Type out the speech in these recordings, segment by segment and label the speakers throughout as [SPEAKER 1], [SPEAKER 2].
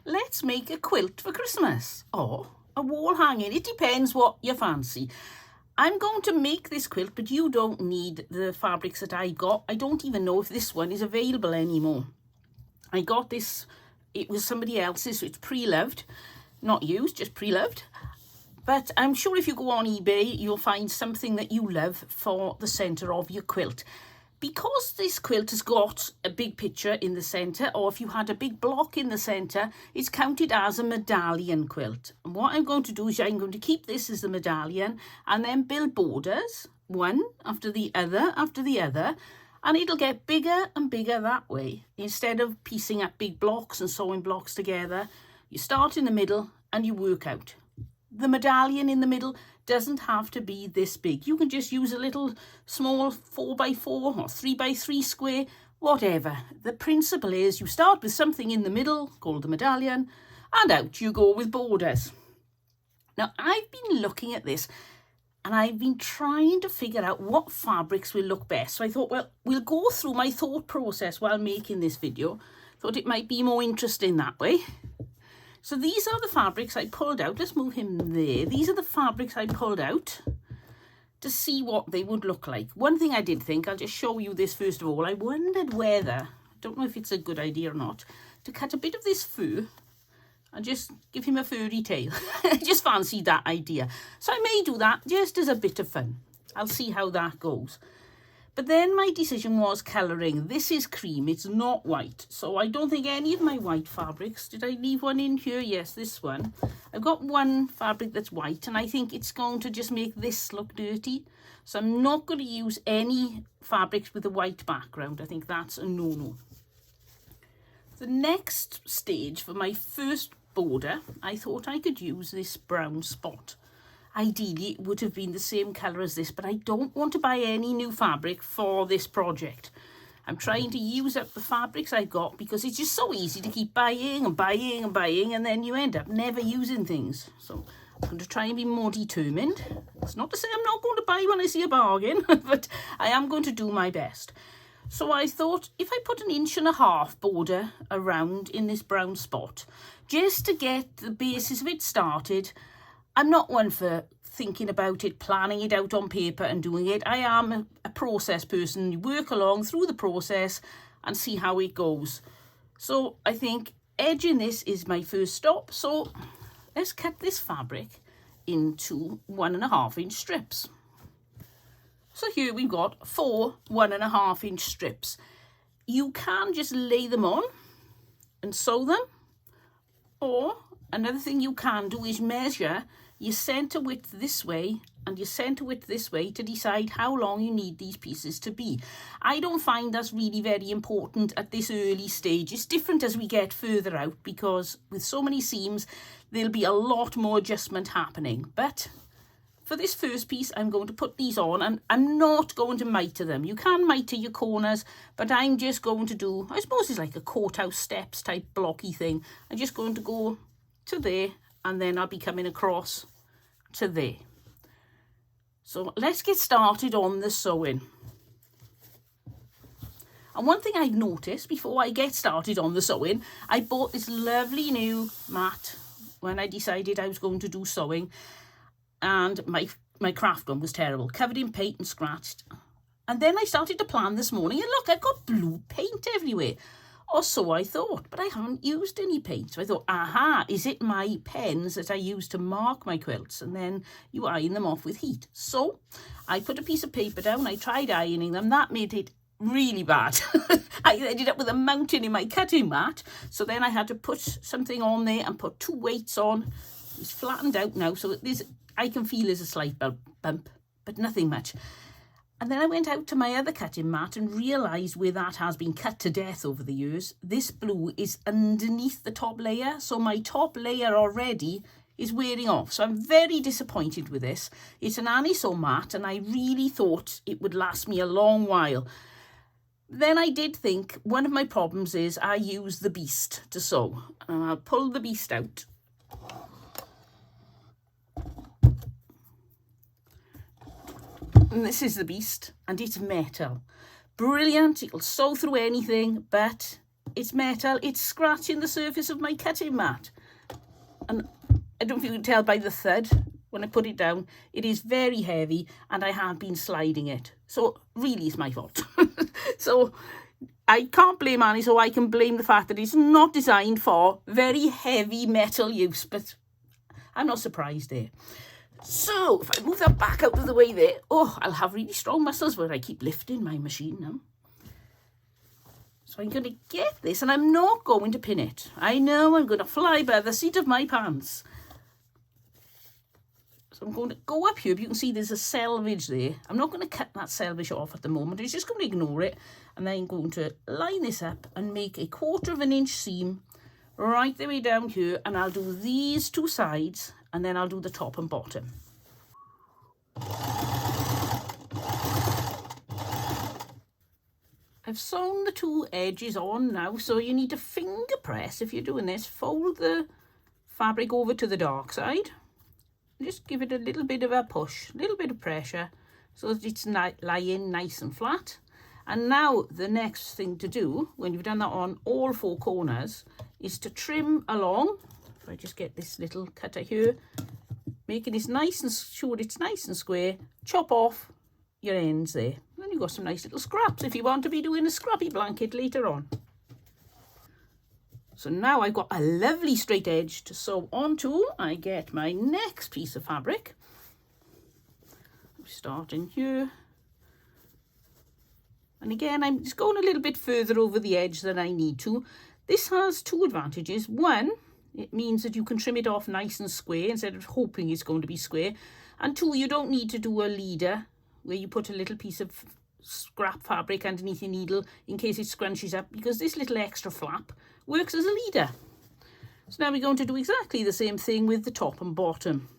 [SPEAKER 1] Let's make a quilt for Christmas or a wall hanging. It depends what you fancy. I'm going to make this quilt, but you don't need the fabrics that I got. I don't even know if this one is available anymore. I got this, it was somebody else's, so it's pre-loved, not used, just pre-loved. But I'm sure if you go on eBay, you'll find something that you love for the centre of your quilt. Because this quilt has got a big picture in the centre, or if you had a big block in the centre, it's counted as a medallion quilt. And what I'm going to do is I'm going to keep this as the medallion and then build borders, one after the other, and it'll get bigger and bigger that way. Instead of piecing up big blocks and sewing blocks together, you start in the middle and you work out. The medallion in the middle doesn't have to be this big. You can just use a little small 4x4 or 3x3 square, whatever. The principle is you start with something in the middle called the medallion and out you go with borders. Now I've been looking at this and I've been trying to figure out what fabrics will look best. So I thought, well, we'll go through my thought process while making this video. Thought it might be more interesting that way. So these are the fabrics I pulled out. Let's move him there. These are the fabrics I pulled out to see what they would look like. One thing I did think, I'll just show you this first of all. I wondered whether, I don't know if it's a good idea or not, to cut a bit of this fur and just give him a furry tail. I just fancied that idea. So I may do that just as a bit of fun. I'll see how that goes. But then my decision was colouring. This is cream, it's not white. So I don't think any of my white fabrics, did I leave one in here? Yes, this one. I've got one fabric that's white and I think it's going to just make this look dirty. So I'm not going to use any fabrics with a white background. I think that's a no-no. The next stage for my first border, I thought I could use this brown spot. Ideally, it would have been the same colour as this, but I don't want to buy any new fabric for this project. I'm trying to use up the fabrics I got because it's just so easy to keep buying and buying and buying, and then you end up never using things. So I'm going to try and be more determined. It's not to say I'm not going to buy when I see a bargain, but I am going to do my best. So I thought if I put 1.5 inch border around in this brown spot, just to get the basis of it started. I'm not one for thinking about it, planning it out on paper and doing it. I am a process person. You work along through the process and see how it goes. So I think edging this is my first stop. So let's cut this fabric into 1.5 inch strips. So here we've got 4 1.5 inch strips. You can just lay them on and sew them, or another thing you can do is measure your centre width this way and your centre width this way to decide how long you need these pieces to be. I don't find that's really very important at this early stage. It's different as we get further out because with so many seams, there'll be a lot more adjustment happening. But for this first piece, I'm going to put these on and I'm not going to mitre them. You can mitre your corners, but I'm just going to do, I suppose it's like a courthouse steps type blocky thing. I'm just going to go to there and then I'll be coming across to there. So let's get started on the sewing. And one thing I've noticed before I get started on the sewing, I bought this lovely new mat when I decided I was going to do sewing, and my craft one was terrible, covered in paint and scratched. And then I started to plan this morning and look, I've got blue paint everywhere. Or so I thought, but I haven't used any paint. So I thought, aha, is it my pens that I use to mark my quilts? And then you iron them off with heat. So I put a piece of paper down. I tried ironing them. That made it really bad. I ended up with a mountain in my cutting mat. So then I had to put something on there and put 2 weights on. It's flattened out now. So I can feel there's a slight bump, but nothing much. And then I went out to my other cutting mat and realised where that has been cut to death over the years. This blue is underneath the top layer. So my top layer already is wearing off. So I'm very disappointed with this. It's an anisole mat and I really thought it would last me a long while. Then I did think one of my problems is I use the beast to sew. And I'll pull the beast out. And this is the beast, and it's metal. Brilliant, it'll sew through anything, but it's metal, it's scratching the surface of my cutting mat. And I don't know if you can tell by the thud when I put it down, it is very heavy and I have been sliding it. So really it's my fault. So I can't blame Annie, so I can blame the fact that it's not designed for very heavy metal use, but I'm not surprised there. So if I move that back out of the way there, oh, I'll have really strong muscles where I keep lifting my machine now. So I'm going to get this, and I'm not going to pin it. I know I'm going to fly by the seat of my pants. So I'm going to go up here. But you can see there's a selvage there. I'm not going to cut that selvage off at the moment. I'm just going to ignore it. And then I'm going to line this up and make a 1/4 inch seam right the way down here. And I'll do these two sides, and then I'll do the top and bottom. I've sewn the two edges on now, so you need to finger press if you're doing this. Fold the fabric over to the dark side. Just give it a little bit of a push, a little bit of pressure, so that it's lying nice and flat. And now the next thing to do, when you've done that on all 4 corners, is to trim along. If I just get this little cutter here, making this nice and sure it's nice and square, chop off your ends there. Then you've got some nice little scraps if you want to be doing a scrappy blanket later on. So now I've got a lovely straight edge to sew onto. I get my next piece of fabric. Starting here. And again, I'm just going a little bit further over the edge than I need to. This has 2 advantages. One, it means that you can trim it off nice and square instead of hoping it's going to be square. And 2, you don't need to do a leader where you put a little piece of scrap fabric underneath your needle in case it scrunches up, because this little extra flap works as a leader. So now we're going to do exactly the same thing with the top and bottom.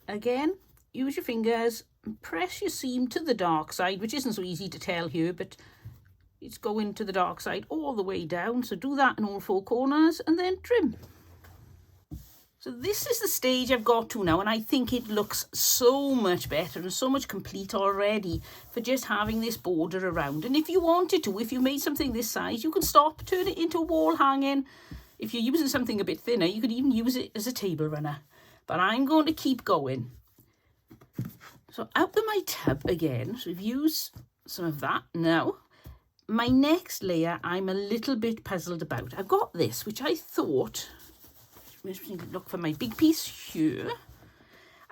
[SPEAKER 1] Again, use your fingers and press your seam to the dark side, which isn't so easy to tell here, but it's going to the dark side all the way down. So do that in all 4 corners and then trim. So this is the stage I've got to now, and I think it looks so much better and so much complete already for just having this border around. And if you wanted to, if you made something this size, you can stop, turn it into a wall hanging. If you're using something a bit thinner, you could even use it as a table runner. But I'm going to keep going. So out of my tub again, so we've used some of that. Now, my next layer I'm a little bit puzzled about. I've got this, which I thought, look for my big piece here.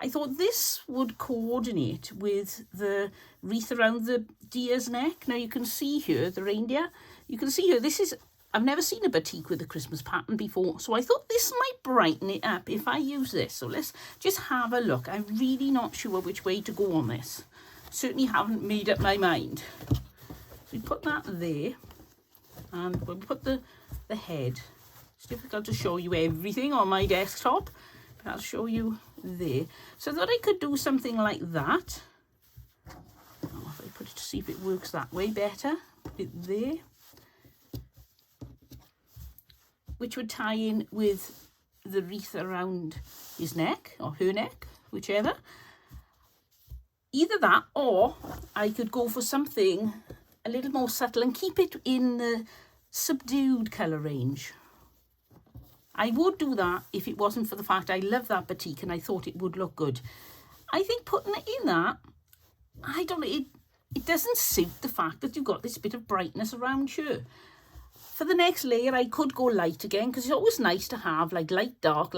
[SPEAKER 1] I thought this would coordinate with the wreath around the deer's neck. Now you can see here, the reindeer. You can see here, this is, I've never seen a batik with a Christmas pattern before, so I thought this might brighten it up if I use this. So let's just have a look. I'm really not sure which way to go on this. Certainly haven't made up my mind. So we put that there, and we'll put the head. It's difficult to show you everything on my desktop, but I'll show you there. So I thought I could do something like that. Oh, if I put it to see if it works that way better. Put it there. Which would tie in with the wreath around his neck, or her neck, whichever. Either that, or I could go for something a little more subtle and keep it in the subdued colour range. I would do that if it wasn't for the fact I love that batik and I thought it would look good. I think putting it in that, I don't know, it doesn't suit the fact that you've got this bit of brightness around here. For the next layer, I could go light again, because it's always nice to have like light, dark,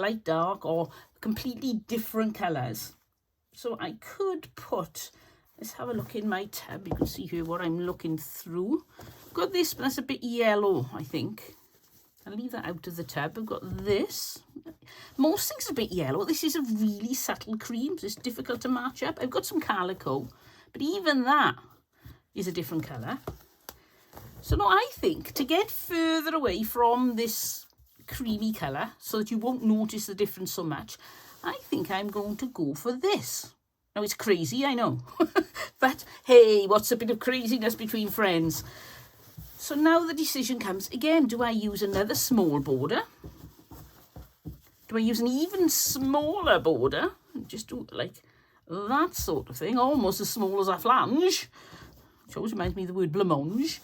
[SPEAKER 1] or completely different colours. So I could put, let's have a look in my tab. You can see here what I'm looking through. I've got this, but that's a bit yellow, I think. I'll leave that out of the tab. I've got this. Most things are a bit yellow. This is a really subtle cream, so it's difficult to match up. I've got some calico, but even that is a different colour. So no, I think to get further away from this creamy colour so that you won't notice the difference so much, I think I'm going to go for this. Now it's crazy, I know, but hey, what's a bit of craziness between friends? So now the decision comes again, do I use another small border? Do I use an even smaller border? Just do like that sort of thing, almost as small as a flange. Which always reminds me of the word blancmange.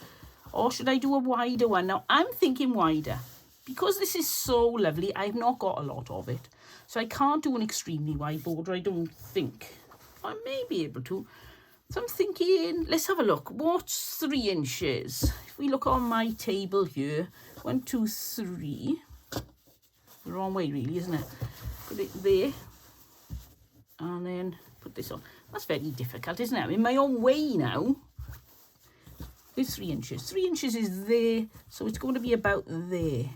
[SPEAKER 1] Or should I do a wider one? Now, I'm thinking wider. Because this is so lovely, I've not got a lot of it. So I can't do an extremely wide border, I don't think. I may be able to. So I'm thinking, let's have a look. What's 3 inches? If we look on my table here, 1, 2, 3. The wrong way really, isn't it? Put it there. And then put this on. That's very difficult, isn't it? I'm in my own way now. It's 3 inches. 3 inches is there, so it's going to be about there.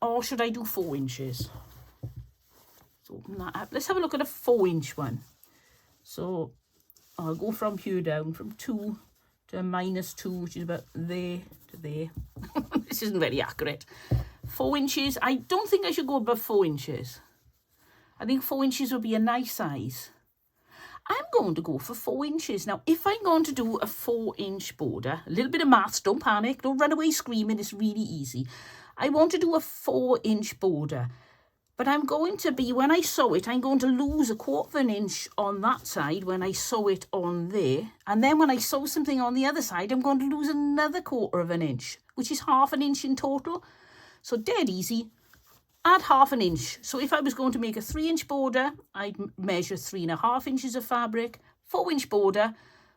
[SPEAKER 1] Or should I do 4 inches? So open that up. Let's have a look at a 4-inch one. So I'll go from here down, from 2 to a -2, which is about there to there. This isn't very accurate. 4 inches. I don't think I should go above 4 inches. I think 4 inches would be a nice size. I'm going to go for 4 inches. Now, if I'm going to do a 4-inch border, a little bit of maths, don't panic, don't run away screaming, it's really easy. I want to do a 4-inch border. But I'm going to be, when I sew it, I'm going to lose a 1/4 inch on that side when I sew it on there. And then when I sew something on the other side, I'm going to lose another 1/4 inch, which is 1/2 inch in total. So dead easy, add 1/2 inch. So if I was going to make a 3-inch border, I'd measure 3.5 inches of fabric, 4-inch border,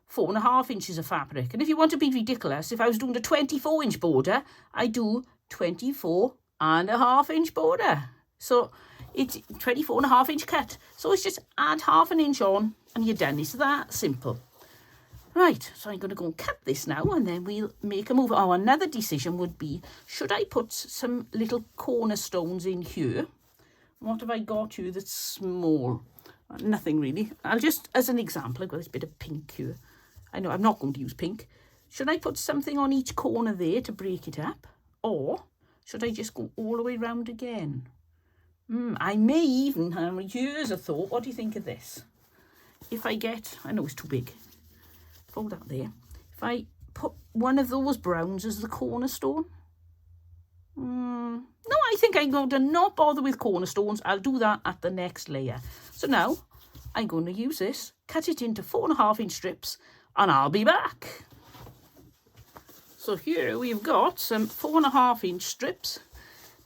[SPEAKER 1] 4.5 inches of fabric. And if you want to be ridiculous, if I was doing a 24-inch border, I do 24.5 inch border. So it's 24.5 inch cut. So it's just add 1/2 inch on and you're done. It's that simple. Right, so I'm going to go and cut this now and then we'll make a move. Oh, another decision would be, should I put some little cornerstones in here? What have I got here that's small? Nothing really. I'll just, as an example, I've got this bit of pink here. I know I'm not going to use pink. Should I put something on each corner there to break it up? Or should I just go all the way round again? I may even, here's a thought, what do you think of this? If I get, I know it's too big, fold that there. If I put one of those browns as the cornerstone, no, I think I'm going to not bother with cornerstones. I'll do that at the next layer. So now I'm going to use this, cut it into 4.5 inch strips, and I'll be back. So here we've got some 4.5 inch strips.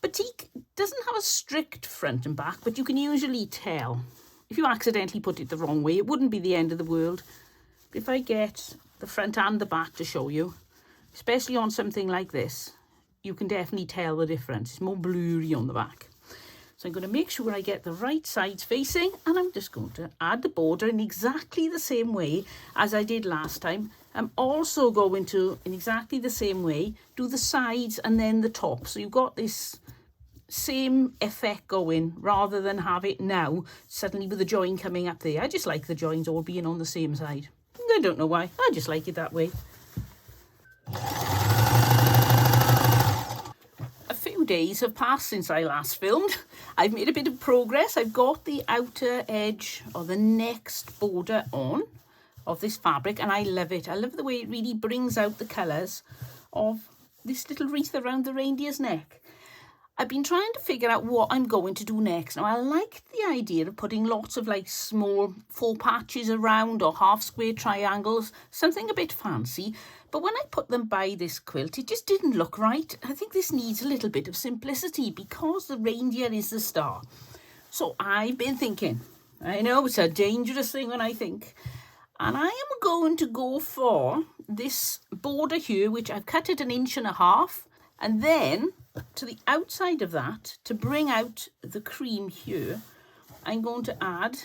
[SPEAKER 1] Batik doesn't have a strict front and back, but you can usually tell. If you accidentally put it the wrong way, it wouldn't be the end of the world. But if I get the front and the back to show you, especially on something like this, you can definitely tell the difference. It's more blurry on the back. So I'm going to make sure I get the right sides facing, and I'm just going to add the border in exactly the same way as I did last time. I'm also going to, in exactly the same way, do the sides and then the top. So you've got this same effect going rather than have it now suddenly with the join coming up there. I just like the joins all being on the same side. I don't know why. I just like it that way. A few days have passed since I last filmed. I've made a bit of progress. I've got the outer edge or the next border on of this fabric and I love it. I love the way it really brings out the colours of this little wreath around the reindeer's neck. I've been trying to figure out what I'm going to do next. Now, I like the idea of putting lots of like small 4 patches around or half square triangles, something a bit fancy. But when I put them by this quilt, it just didn't look right. I think this needs a little bit of simplicity because the reindeer is the star. So I've been thinking, I know it's a dangerous thing when I think, and I am going to go for this border here, which I've cut it 1.5 inches, and then to the outside of that, to bring out the cream here, I'm going to add,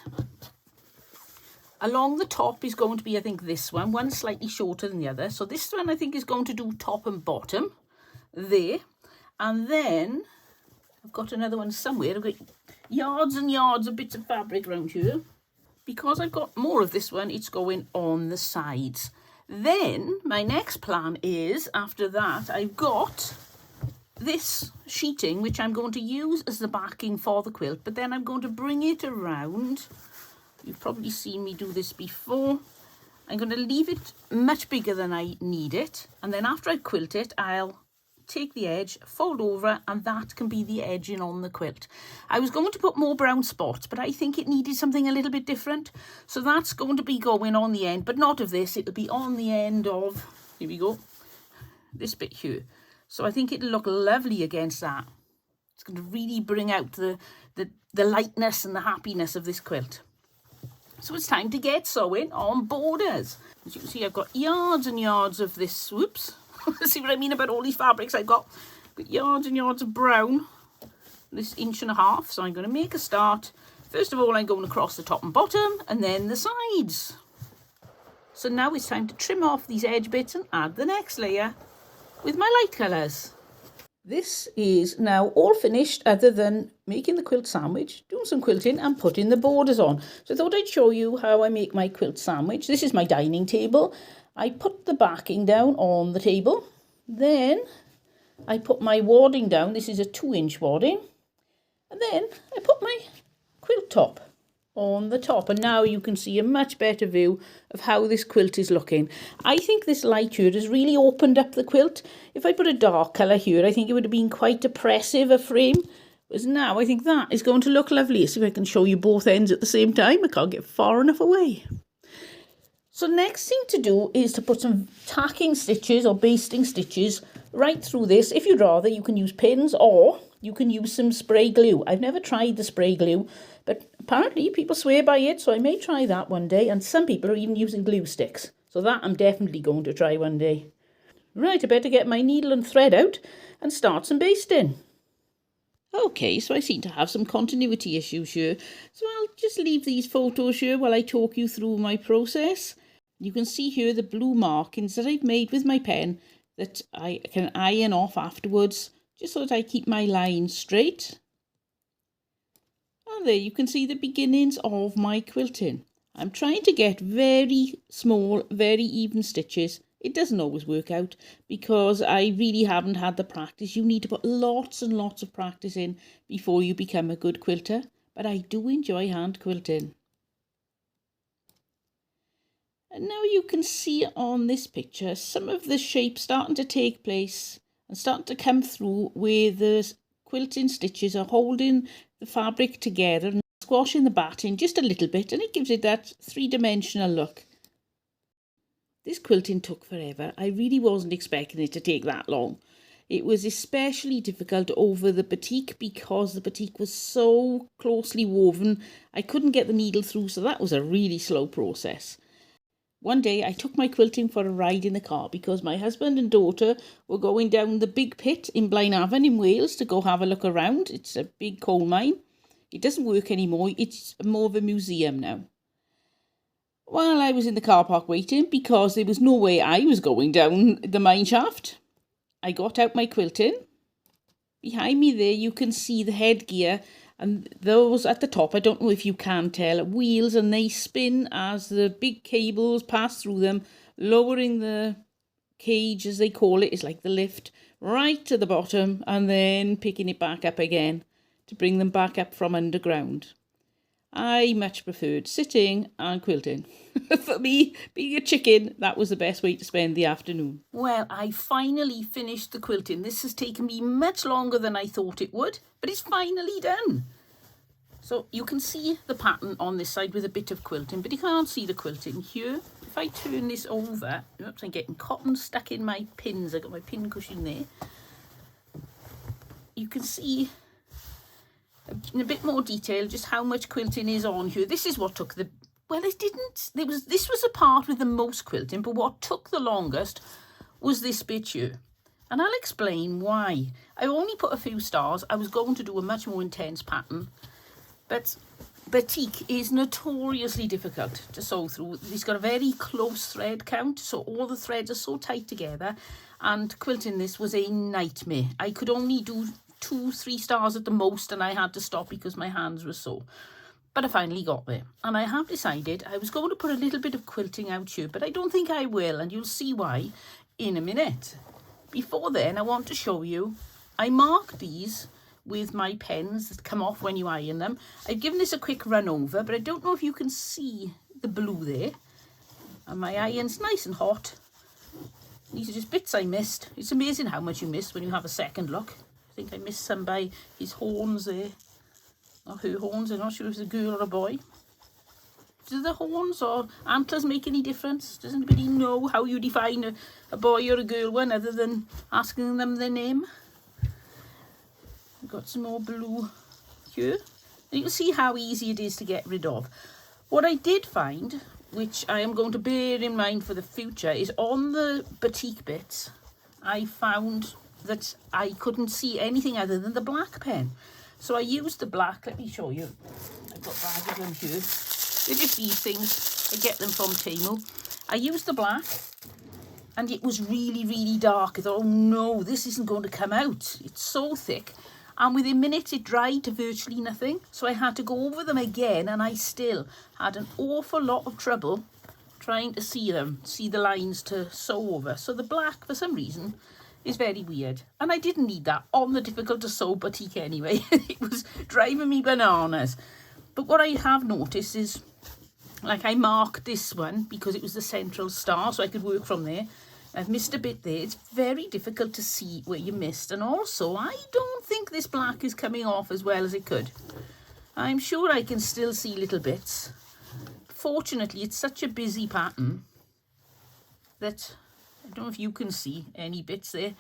[SPEAKER 1] along the top is going to be, I think, this one slightly shorter than the other. So this one, I think, is going to do top and bottom there. And then I've got another one somewhere. I've got yards and yards of bits of fabric around here. Because I've got more of this one, it's going on the sides. Then my next plan is, after that, I've got this sheeting, which I'm going to use as the backing for the quilt, but then I'm going to bring it around. You've probably seen me do this before. I'm going to leave it much bigger than I need it. And then after I quilt it, I'll take the edge, fold over, and that can be the edging on the quilt. I was going to put more brown spots, but I think it needed something a little bit different. So that's going to be going on the end, but not of this. It'll be on the end of, here we go, this bit here. So I think it'll look lovely against that. It's going to really bring out the lightness and the happiness of this quilt. So it's time to get sewing on borders. As you can see, I've got yards and yards of this. Whoops. See what I mean about all these fabrics I've got? Yards and yards of brown. This 1.5 inches. So I'm going to make a start. First of all, I'm going across the top and bottom, and then the sides. So now it's time to trim off these edge bits and add the next layer with my light colours. This is now all finished other than making the quilt sandwich, doing some quilting and putting the borders on. So I thought I'd show you how I make my quilt sandwich. This is my dining table. I put the backing down on the table. Then I put my wadding down. This is a 2-inch wadding. And then I put my quilt top on the top, and now you can see a much better view of how this quilt is looking. I think this light here has really opened up the quilt. If I put a dark colour here, I think it would have been quite oppressive a frame. Whereas now I think that is going to look lovely. See if I can show you both ends at the same time. I can't get far enough away. So next thing to do is to put some tacking stitches or basting stitches right through this. If you'd rather, you can use pins or you can use some spray glue. I've never tried the spray glue, but apparently people swear by it, so I may try that one day. And some people are even using glue sticks. So that I'm definitely going to try one day. Right, I better get my needle and thread out and start some basting. Okay, so I seem to have some continuity issues here. So I'll just leave these photos here while I talk you through my process. You can see here the blue markings that I've made with my pen that I can iron off afterwards, just so that I keep my line straight. And there you can see the beginnings of my quilting. I'm trying to get very small, very even stitches. It doesn't always work out because I really haven't had the practice. You need to put lots and lots of practice in before you become a good quilter. But I do enjoy hand quilting. And now you can see on this picture some of the shapes starting to take place and starting to come through where the quilting stitches are holding the fabric together and squashing the batting just a little bit, and it gives it that three-dimensional look. This quilting took forever. I really wasn't expecting it to take that long. It was especially difficult over the batik because the batik was so closely woven. I couldn't get the needle through, so that was a really slow process. One day I took my quilting for a ride in the car because my husband and daughter were going down the big pit in Blaenavon in Wales to go have a look around. It's a big coal mine. It doesn't work anymore. It's more of a museum now. While I was in the car park waiting, because there was no way I was going down the mine shaft, I got out my quilting. Behind me there you can see the headgear, and those at the top, I don't know if you can tell, wheels, and they spin as the big cables pass through them, lowering the cage, as they call it. It's like the lift, right to the bottom, and then picking it back up again to bring them back up from underground. I much preferred sitting and quilting. For me, being a chicken, that was the best way to spend the afternoon. Well, I finally finished the quilting. This has taken me much longer than I thought it would, but it's finally done. So you can see the pattern on this side with a bit of quilting, but you can't see the quilting here. If I turn this over, oops, I'm getting cotton stuck in my pins. I got my pin cushion there. You can see in a bit more detail just how much quilting is on here. This is what took the, well, it didn't, this was the part with the most quilting, but what took the longest was this bit here. And I'll explain why. I only put a few stars. I was going to do a much more intense pattern, but batik is notoriously difficult to sew through. It's got a very close thread count, so all the threads are so tight together, and quilting this was a nightmare. I could only do 2-3 stars at the most, and I had to stop because my hands were sore. But I finally got there, and I have decided I was going to put a little bit of quilting out here, but I don't think I will, and you'll see why in a minute. Before then, I want to show you, I marked these with my pens that come off when you iron them. I've given this a quick run over, but I don't know if you can see the blue there. And my iron's nice and hot. These are just bits I missed. It's amazing how much you miss when you have a second look. I think I missed some by his horns there. Or her horns, I'm not sure if it's a girl or a boy. Do the horns or antlers make any difference? Does anybody know how you define a boy or a girl one other than asking them their name? We've got some more blue here. And you can see how easy it is to get rid of. What I did find, which I am going to bear in mind for the future, is on the batik bits, I found that I couldn't see anything other than the black pen. So I used the black. Let me show you. I've got bags of them here. They're just these things. I get them from Temu. I used the black and it was really, really dark. I thought, oh no, this isn't going to come out. It's so thick. And within minutes it dried to virtually nothing. So I had to go over them again, and I still had an awful lot of trouble trying to see them, see the lines to sew over. So the black, for some reason, is very weird. And I didn't need that on the difficult to sew batik anyway. It was driving me bananas. But what I have noticed is, like, I marked this one because it was the central star, so I could work from there. I've missed a bit there. It's very difficult to see where you missed. And also, I don't think this black is coming off as well as it could. I'm sure I can still see little bits. Fortunately, it's such a busy pattern that I don't know if you can see any bits there.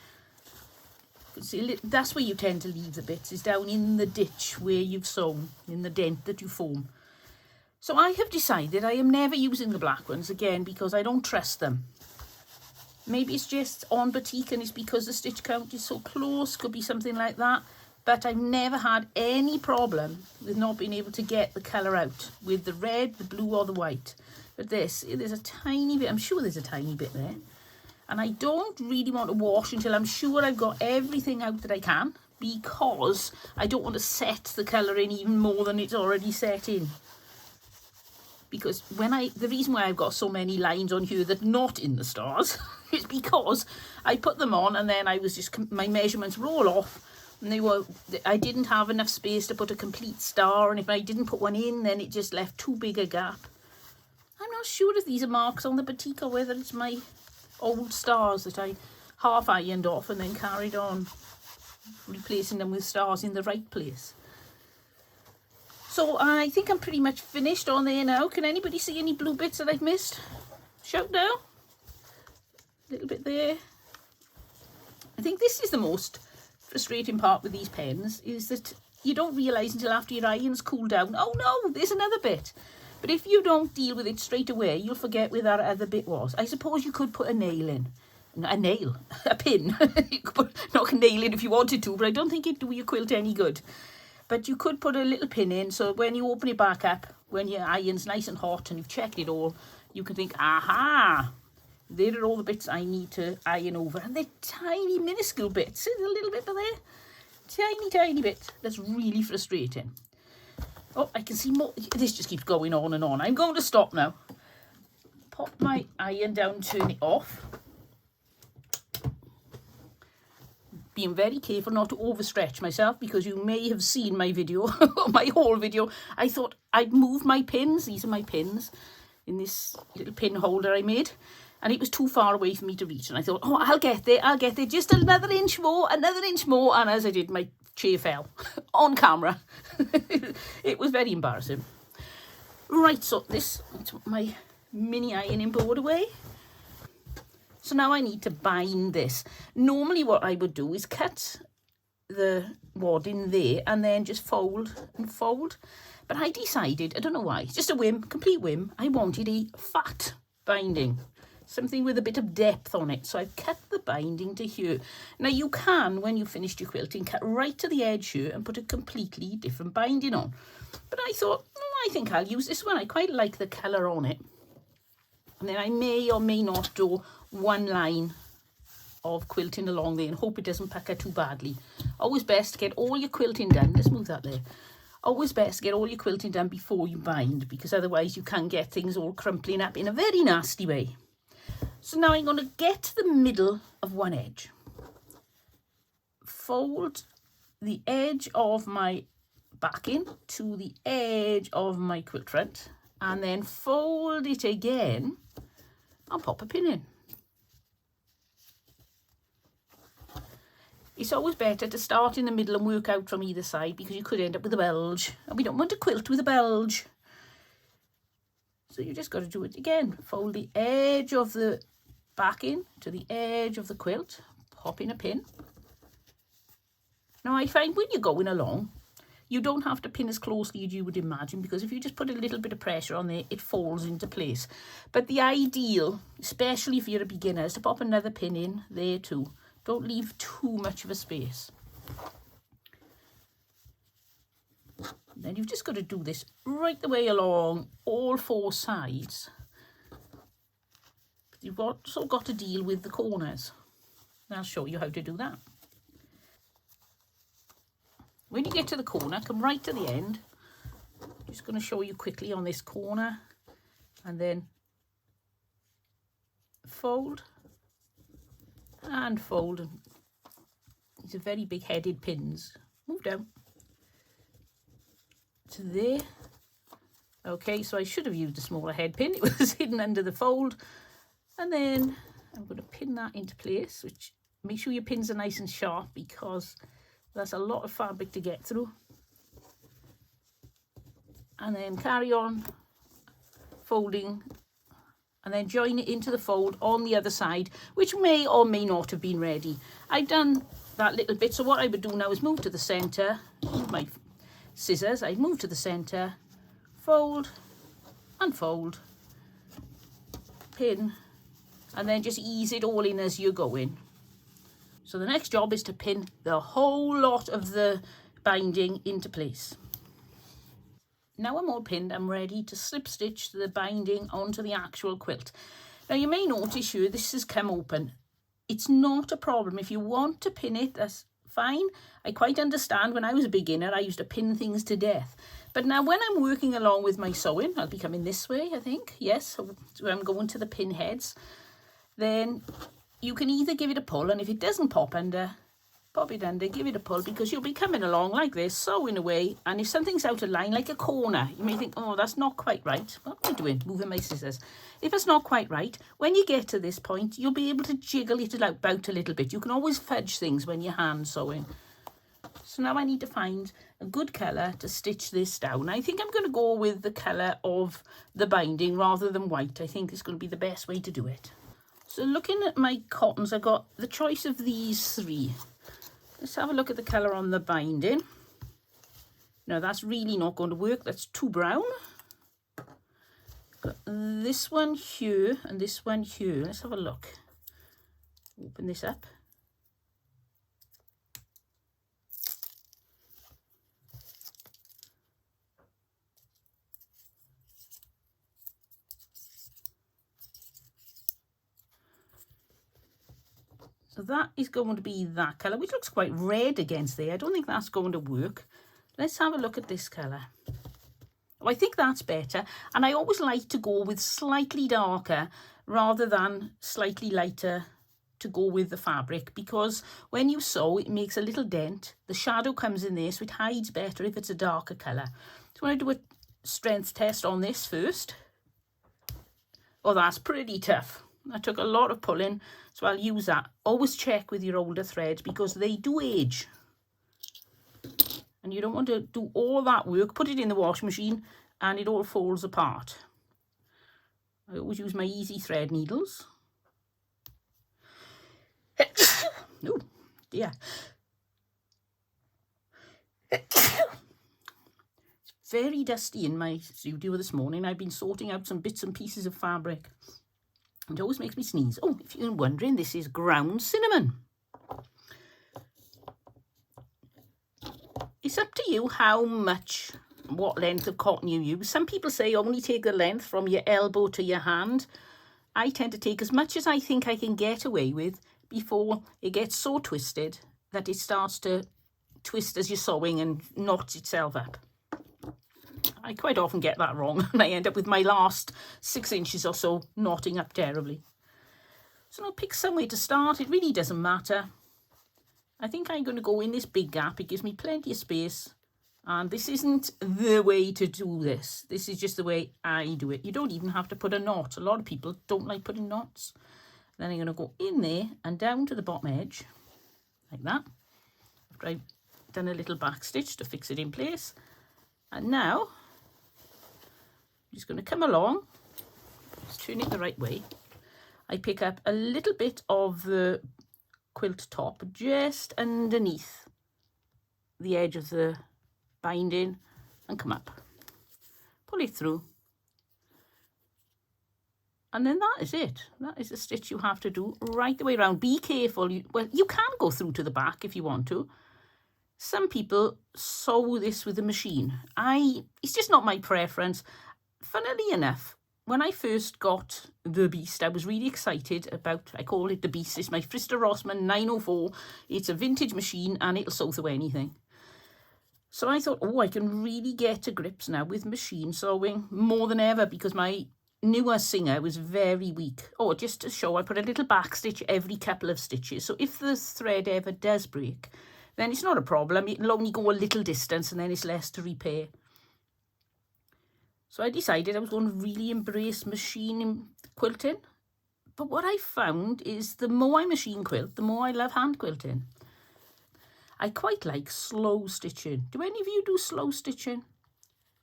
[SPEAKER 1] See, that's where you tend to leave the bits, is down in the ditch where you've sewn, in the dent that you form. So I have decided I am never using the black ones again because I don't trust them. Maybe it's just on batik and it's because the stitch count is so close, could be something like that. But I've never had any problem with not being able to get the colour out with the red, the blue or the white. But this, there's a tiny bit, I'm sure there's a tiny bit there. And I don't really want to wash until I'm sure I've got everything out that I can, because I don't want to set the colour in even more than it's already set in. Because the reason why I've got so many lines on here that are not in the stars is because I put them on and then my measurements were all off, and I didn't have enough space to put a complete star, and if I didn't put one in, then it just left too big a gap. I'm not sure if these are marks on the batik or whether it's my old stars that I half ironed off and then carried on, replacing them with stars in the right place. So I think I'm pretty much finished on there now. Can anybody see any blue bits that I've missed? Shout now. A little bit there. I think this is the most frustrating part with these pens, is that you don't realise until after your iron's cooled down, oh no, there's another bit. But if you don't deal with it straight away, you'll forget where that other bit was. I suppose you could put a nail in. A pin. You could knock a nail in if you wanted to, but I don't think it'd do your quilt any good. But you could put a little pin in, so when you open it back up, when your iron's nice and hot and you've checked it all, you can think, aha, there are all the bits I need to iron over. And they're tiny, minuscule bits. There's a little bit there. Tiny, tiny bit. That's really frustrating. Oh, I can see more. This just keeps going on and on. I'm going to stop now. Pop my iron down, turn it off. Being very careful not to overstretch myself, because you may have seen my video, my whole video. I thought I'd move my pins. These are my pins in this little pin holder I made. And it was too far away for me to reach. And I thought, oh, I'll get there. Just another inch more. And as I did, my chair fell on camera. It was very embarrassing. Right, so I took my mini ironing board away. So now I need to bind this. Normally what I would do is cut the wad in there and then just fold and fold. But I decided, I don't know why, just a whim, complete whim, I wanted a fat binding. Something with a bit of depth on it. So I've cut the binding to here. Now you can, when you've finished your quilting, cut right to the edge here and put a completely different binding on. But I thought, I think I'll use this one. I quite like the colour on it. And then I may or may not do one line of quilting along there and hope it doesn't pucker too badly. Always best to get all your quilting done. Let's move that there. Always best to get all your quilting done before you bind, because otherwise you can get things all crumpling up in a very nasty way. So now I'm going to get to the middle of one edge. Fold the edge of my backing to the edge of my quilt front, and then fold it again and pop a pin in. It's always better to start in the middle and work out from either side, because you could end up with a bulge, and we don't want a quilt with a bulge. So you just got to do it again. Fold the edge of the backing to the edge of the quilt, pop in a pin. Now I find when you're going along, you don't have to pin as closely as you would imagine, because if you just put a little bit of pressure on there, it falls into place. But the ideal, especially if you're a beginner, is to pop another pin in there too. Don't leave too much of a space. Then you've just got to do this right the way along all four sides. But you've also got to deal with the corners. And I'll show you how to do that. When you get to the corner, come right to the end. Just going to show you quickly on this corner, and then fold and fold. These are very big headed pins. Move down to there. Okay, so I should have used a smaller head pin. It was hidden under the fold. And then I'm going to pin that into place, which make sure your pins are nice and sharp, because that's a lot of fabric to get through. And then carry on folding, and then join it into the fold on the other side, which may or may not have been ready. I've done that little bit, so what I would do now is move to the centre, use my scissors, I'd move to the centre, fold and fold, pin, and then just ease it all in as you're going. So the next job is to pin the whole lot of the binding into place. Now I'm all pinned, I'm ready to slip stitch the binding onto the actual quilt. Now you may notice here this has come open. It's not a problem. If you want to pin it, that's fine. I quite understand. When I was a beginner, I used to pin things to death. But now when I'm working along with my sewing, I'll be coming this way, I think. Yes, so I'm going to the pin heads. Then you can either give it a pull, and if it doesn't pop under, pop it under, give it a pull, because you'll be coming along like this, sewing away, and if something's out of line, like a corner, you may think, oh, that's not quite right. What am I doing? Moving my scissors. If it's not quite right, when you get to this point, you'll be able to jiggle it about a little bit. You can always fudge things when you're hand sewing. So now I need to find a good colour to stitch this down. I think I'm going to go with the colour of the binding rather than white. I think it's going to be the best way to do it. So looking at my cottons, I got the choice of these three. Let's have a look at the colour on the binding. No, that's really not going to work. That's too brown. Got this one here and this one here. Let's have a look. Open this up. So that is going to be that colour, which looks quite red against there. I don't think that's going to work. Let's have a look at this colour. Oh, I think that's better. And I always like to go with slightly darker rather than slightly lighter to go with the fabric, because when you sew, it makes a little dent. The shadow comes in there, so it hides better if it's a darker colour. So I'm going to do a strength test on this first. Oh, that's pretty tough. I took a lot of pulling, so I'll use that. Always check with your older threads, because they do age. And you don't want to do all that work, put it in the washing machine, and it all falls apart. I always use my easy thread needles. Oh, dear. It's very dusty in my studio this morning. I've been sorting out some bits and pieces of fabric. It always makes me sneeze. Oh, if you're wondering, this is ground cinnamon. It's up to you what length of cotton you use. Some people say only take the length from your elbow to your hand. I tend to take as much as I think I can get away with before it gets so twisted that it starts to twist as you're sewing and knots itself up. I quite often get that wrong, and I end up with my last 6 inches or so knotting up terribly. So now pick somewhere to start. It really doesn't matter. I think I'm going to go in this big gap. It gives me plenty of space, And this isn't the way to do this. This is just the way I do it. You don't even have to put a knot. A lot of people don't like putting knots. Then I'm going to go in there and down to the bottom edge, like that. After I've done a little back stitch to fix it in place. And now, I'm just going to come along, just turn it the right way. I pick up a little bit of the quilt top just underneath the edge of the binding and come up, pull it through, and then that is it. That is the stitch you have to do right the way around. Be careful. You can go through to the back if you want to. Some people sew this with a machine. It's just not my preference. Funnily enough, when I first got the Beast, I was really excited about, I call it the Beast. It's my Frister Rossmann 904. It's a vintage machine and it'll sew through anything. So I thought, I can really get to grips now with machine sewing more than ever, because my newer Singer was very weak. Just to show, I put a little back stitch every couple of stitches. So if the thread ever does break, then it's not a problem. It'll only go a little distance and then it's less to repair. So I decided I was going to really embrace machine quilting. But what I found is the more I machine quilt, the more I love hand quilting. I quite like slow stitching. Do any of you do slow stitching?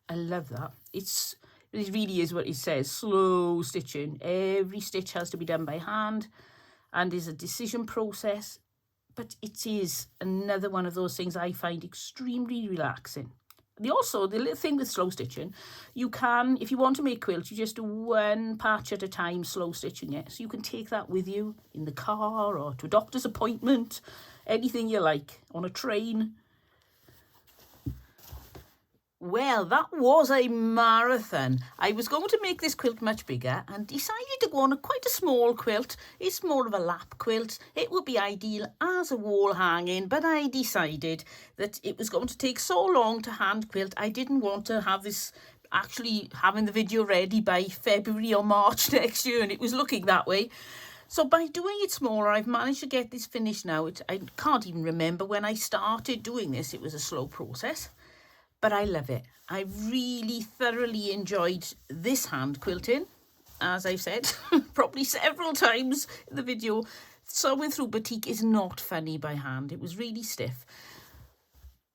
[SPEAKER 1] I love that. It really is what it says, slow stitching. Every stitch has to be done by hand and there's a decision process. But it is another one of those things I find extremely relaxing. The little thing with slow stitching, you can, if you want to make quilts, you just do one patch at a time, slow stitching it. So you can take that with you in the car or to a doctor's appointment, anything you like, on a train. Well, that was a marathon. I was going to make this quilt much bigger and decided to go on quite a small quilt. It's more of a lap quilt. It would be ideal as a wall hanging, but I decided that it was going to take so long to hand quilt. I didn't want to have this actually having the video ready by February or March next year, and it was looking that way. So by doing it smaller, I've managed to get this finished now. I can't even remember when I started doing this. It was a slow process. But I love it. I really thoroughly enjoyed this hand quilting. As I've said, probably several times in the video, sewing through batik is not funny by hand. It was really stiff.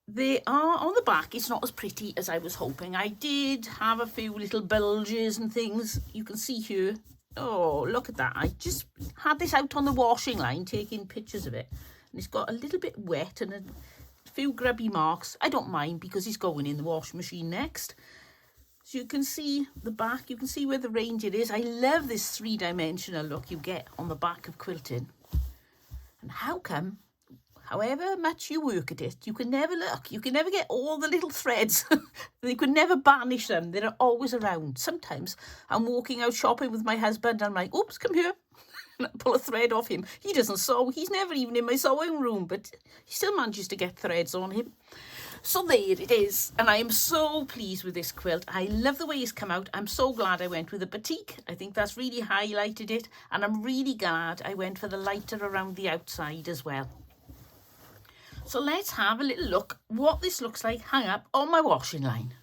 [SPEAKER 1] They are on the back. It's not as pretty as I was hoping. I did have a few little bulges and things. You can see here. Oh, look at that. I just had this out on the washing line, taking pictures of it. And it's got a little bit wet and a few grubby marks. I don't mind because it's going in the washing machine next. So you can see the back, you can see where the Reindeer is. I love this three-dimensional look you get on the back of quilting. And how come, however much you work at it, you can never get all the little threads. You can never banish them. They're always around. Sometimes I'm walking out shopping with my husband and I'm like, oops, come here. Pull a thread off him. He doesn't sew. He's never even in my sewing room, but he still manages to get threads on him. So there it is. And I am so pleased with this quilt. I love the way it's come out. I'm so glad I went with the batik. I think that's really highlighted it. And I'm really glad I went for the lighter around the outside as well. So let's have a little look what this looks like hung up on my washing line.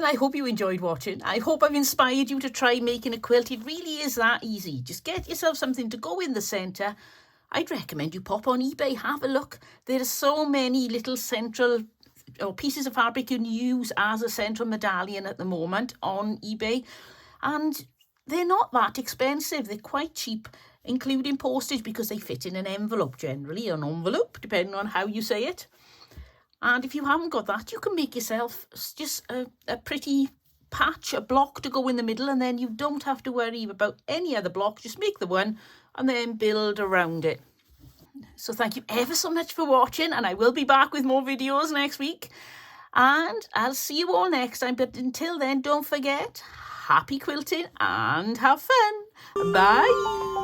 [SPEAKER 1] I hope you enjoyed watching. I hope I've inspired you to try making a quilt. It really is that easy. Just get yourself something to go in the centre. I'd recommend you pop on eBay, have a look. There are so many little central pieces of fabric you can use as a central medallion at the moment on eBay. And they're not that expensive. They're quite cheap, including postage, because they fit in an envelope generally, an envelope, depending on how you say it. And if you haven't got that, you can make yourself just a pretty patch, a block to go in the middle, and then you don't have to worry about any other block. Just make the one and then build around it. So thank you ever so much for watching, and I will be back with more videos next week. And I'll see you all next time. But until then, don't forget, happy quilting and have fun. Bye.